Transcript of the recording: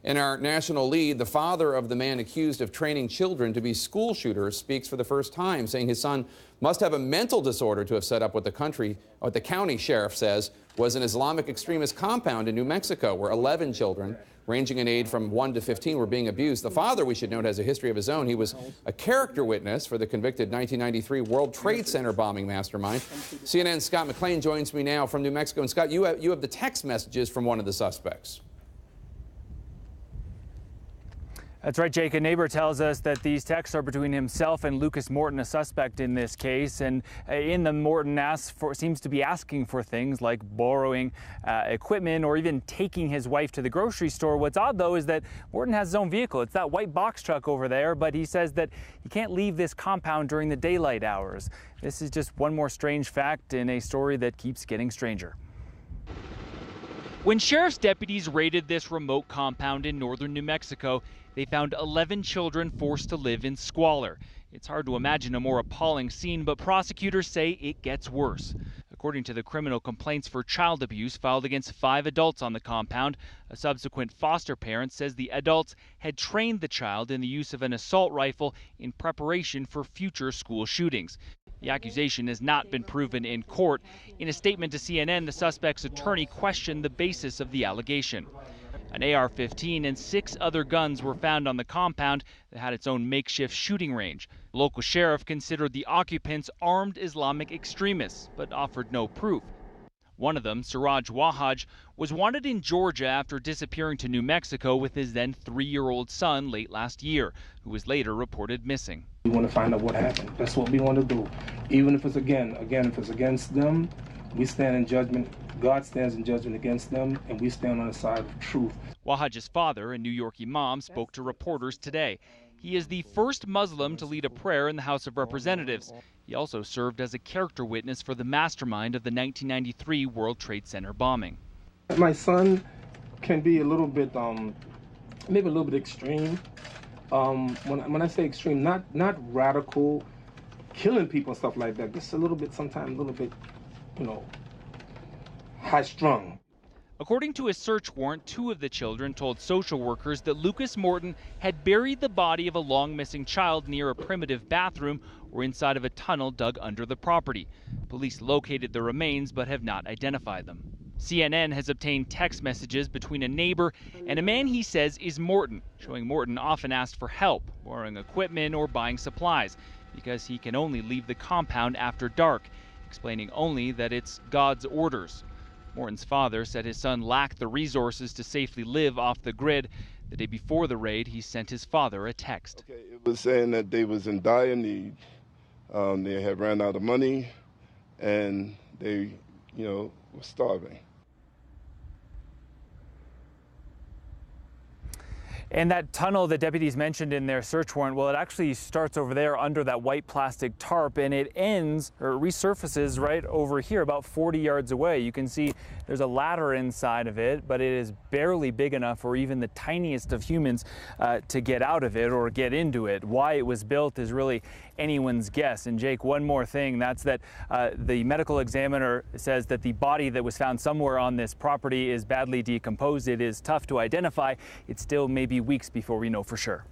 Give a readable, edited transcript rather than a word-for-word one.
In our national lead, the father of the man accused of training children to be school shooters speaks for the first time, saying his son must have a mental disorder to have set up what the county sheriff says was an Islamic extremist compound in New Mexico, where 11 children, ranging in age from 1 to 15, were being abused. The father, we should note, has a history of his own. He was a character witness for the convicted 1993 World Trade Center bombing mastermind. CNN's Scott McLean joins me now from New Mexico. And Scott, you have the text messages from one of the suspects. That's right, Jake. A neighbor tells us that these texts are between himself and Lucas Morton, a suspect in this case. And in them, Morton seems to be asking for things like borrowing equipment or even taking his wife to the grocery store. What's odd, though, is that Morton has his own vehicle. It's that white box truck over there, but he says that he can't leave this compound during the daylight hours. This is just one more strange fact in a story that keeps getting stranger. When sheriff's deputies raided this remote compound in northern New Mexico, they found 11 children forced to live in squalor. It's hard to imagine a more appalling scene, but prosecutors say it gets worse. According to the criminal complaints for child abuse filed against 5 adults on the compound, a subsequent foster parent says the adults had trained the child in the use of an assault rifle in preparation for future school shootings. The accusation has not been proven in court. In a statement to CNN, the suspect's attorney questioned the basis of the allegation. An AR-15 and 6 other guns were found on the compound that had its own makeshift shooting range. The local sheriff considered the occupants armed Islamic extremists, but offered no proof. One of them, Siraj Wahaj, was wanted in Georgia after disappearing to New Mexico with his then 3-year-old son late last year, who was later reported missing. We want to find out what happened. That's what we want to do. Even if it's if it's against them, we stand in judgment. God stands in judgment against them, and we stand on the side of truth. Wahaj's father, a New York imam, spoke to reporters today. He is the first Muslim to lead a prayer in the House of Representatives. He also served as a character witness for the mastermind of the 1993 World Trade Center bombing. My son can be a little bit, maybe a little bit extreme. When I say extreme, not radical, killing people and stuff like that. Just a little bit, sometimes a little bit, high-strung. According to a search warrant, 2 of the children told social workers that Lucas Morton had buried the body of a long-missing child near a primitive bathroom or inside of a tunnel dug under the property. Police located the remains but have not identified them. CNN has obtained text messages between a neighbor and a man he says is Morton, showing Morton often asked for help, borrowing equipment or buying supplies, because he can only leave the compound after dark, explaining only that it's God's orders. Morton's father said his son lacked the resources to safely live off the grid. The day before the raid, he sent his father a text. It was saying that they was in dire need. They had ran out of money, and they, were starving. And that tunnel that deputies mentioned in their search warrant, well, it actually starts over there under that white plastic tarp, and it ends or resurfaces right over here about 40 yards away. You can see there's a ladder inside of it, but it is barely big enough for even the tiniest of humans to get out of it or get into it. Why it was built is really anyone's guess. And Jake, one more thing, that's that the medical examiner says that the body that was found somewhere on this property is badly decomposed. It is tough to identify. It still may be weeks before we know for sure.